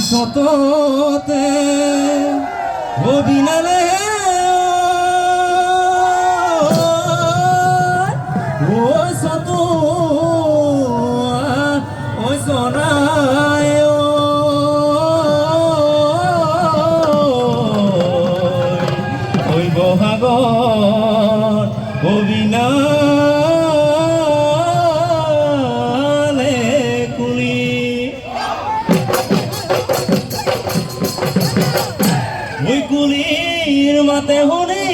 সততে অবিনালে ও সত ও সনায় ওই বহাগর অবিনালে কুলি ওই কুলির মাতে হনে